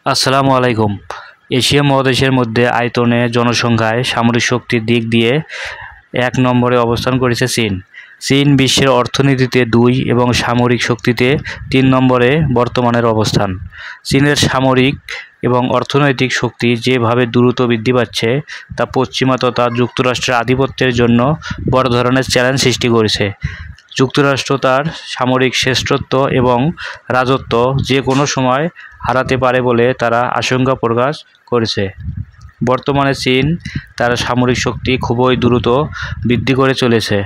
আসসালামু আলাইকুম। এশিয়া মহাদেশের মধ্যে আয়তনে, জনসংখ্যায়, সামরিক শক্তির দিক দিয়ে ১ নম্বরে অবস্থান করেছে চীন। চীন বিশ্বের অর্থনীতিতে ২ এবং সামরিক শক্তিতে ৩ নম্বরে বর্তমানের অবস্থান। চীনের সামরিক এবং অর্থনৈতিক শক্তি যেভাবে দ্রুত বৃদ্ধি পাচ্ছে তা পশ্চিমা তথা যুক্তরাষ্ট্রের আধিপত্যের জন্য বড় ধরনের চ্যালেঞ্জ সৃষ্টি করেছে। যুক্তরাষ্ট্র তার সামরিক শ্রেষ্ঠত্ব এবং রাজত্ব যে কোনো সময় হারাতে পারে বলে তারা আশঙ্কা প্রকাশ করেছে। বর্তমানে চীন তার সামরিক শক্তি খুবই দ্রুত বৃদ্ধি করে চলেছে।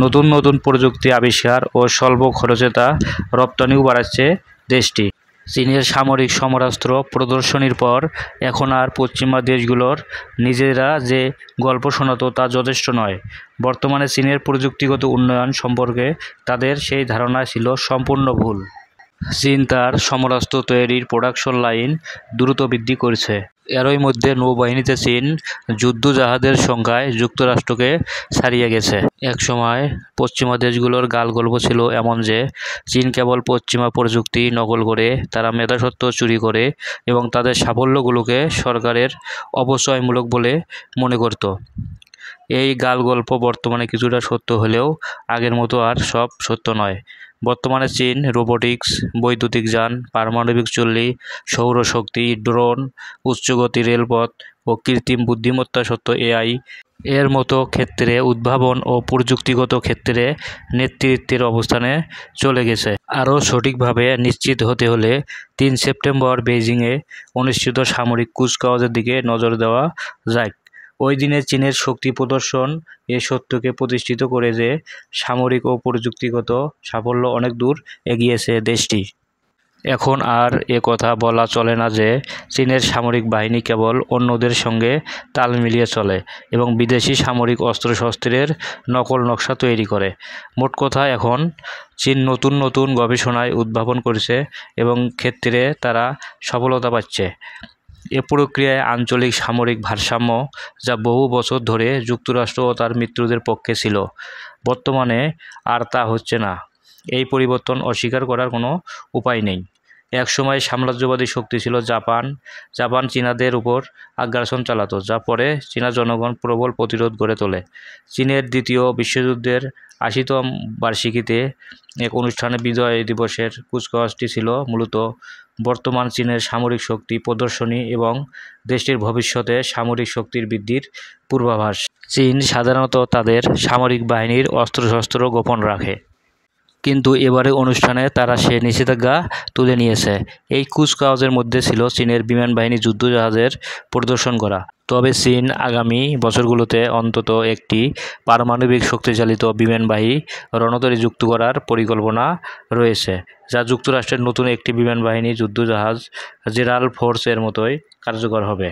নতুন নতুন প্রযুক্তি আবিষ্কার ও স্বল্প খরচে তা রপ্তানিও বাড়াচ্ছে দেশটি। চীনের সামরিক সমরাস্ত্র প্রদর্শনীর পর এখন আর পশ্চিমা দেশগুলোর নিজেরা যে গল্প শোনাতো তা যথেষ্ট নয়। বর্তমানে চীনের প্রযুক্তিগত উন্নয়ন সম্পর্কে তাদের সেই ধারণা ছিল সম্পূর্ণ ভুল। চীন তার সমরাস্ত্র তৈরির প্রোডাকশন লাইন দ্রুত বৃদ্ধি করছে। এরই মধ্যে নৌবাহিনীতে চীন যুদ্ধজাহাজের সংখ্যায় যুক্তরাষ্ট্রকে ছাড়িয়ে গেছে। একসময় পশ্চিমা দেশগুলোর গালগল্প ছিল এমন যে চীন কেবল পশ্চিমা প্রযুক্তি নকল করে, তারা মেধাস্বত্ব চুরি করে এবং তাদের সাফল্যগুলোকে সরকারের অপচয়মূলক বলে মনে করত। এই গালগল্প বর্তমানে কিছুটা সত্য হলেও আগের মতো আর সব সত্য নয়। বর্তমানে চীন রোবোটিক্স, বৈদ্যুতিক যান, পারমাণবিক চুল্লি, সৌরশক্তি, ড্রোন, উচ্চগতি রেলপথ ও কৃত্রিম বুদ্ধিমত্তা সত্য এআই এর মতো ক্ষেত্রে উদ্ভাবন ও প্রযুক্তিগত ক্ষেত্রে নেতৃত্বের অবস্থানে চলে গেছে। আরও সঠিকভাবে নিশ্চিত হতে হলে ৩ সেপ্টেম্বর বেইজিংয়ে অনুষ্ঠিত সামরিক কুচকাওয়াজের দিকে নজর দেওয়া যাক। ওই দিনে চীনের শক্তি প্রদর্শন এ সত্যকে প্রতিষ্ঠিত করে যে সামরিক ও প্রযুক্তিগত সাফল্য অনেক দূর এগিয়েছে দেশটি। এখন আর এ কথা বলা চলে না যে চীনের সামরিক বাহিনী কেবল অন্যদের সঙ্গে তাল মিলিয়ে চলে এবং বিদেশি সামরিক অস্ত্রশস্ত্রের নকল নকশা তৈরি করে। মোট কথা, এখন চীন নতুন নতুন গবেষণায় উদ্ভাবন করছে এবং ক্ষেত্রে তারা সফলতা পাচ্ছে। এ প্রক্রিয়ায় আঞ্চলিক সামরিক ভারসাম্য, যা বহু বছর ধরে যুক্তরাষ্ট্র ও তার মিত্রদের পক্ষে ছিল, বর্তমানে আর তা হচ্ছে না। এই পরিবর্তন অস্বীকার করার কোনো উপায় নেই। একসময় সাম্রাজ্যবাদী শক্তি ছিল জাপান। জাপান চীনাদের উপর আগ্রাসন চালাতো, যা পরে চীনা জনগণ প্রবল প্রতিরোধ গড়ে তোলে। চীনের দ্বিতীয় বিশ্বযুদ্ধের ৮০তম বার্ষিকীতে এক অনুষ্ঠানে বিজয় দিবসের কুচকাওয়াজটি ছিল মূলত বর্তমান চীনের সামরিক শক্তি প্রদর্শনী এবং দেশটির ভবিষ্যতে সামরিক শক্তির বৃদ্ধির পূর্বাভাস। চীন সাধারণত তাদের সামরিক বাহিনীর অস্ত্রশস্ত্র গোপন রাখে, কিন্তু এবারে অনুষ্ঠানে তারা সে নিষেধাজ্ঞা তুলে নিয়েছে। এই কুচকাওয়াজের মধ্যে ছিল চীনের বিমান বাহিনী যুদ্ধজাহাজের প্রদর্শন করা। তবে চীন আগামী বছরগুলোতে অন্তত একটি পারমাণবিক শক্তিচালিত বিমানবাহী রণতরী যুক্ত করার পরিকল্পনা রয়েছে, যা যুক্তরাষ্ট্রের নতুন একটি বিমান বাহিনী যুদ্ধজাহাজ জেরাল্ড ফোর্স এর মতোই কার্যকর হবে।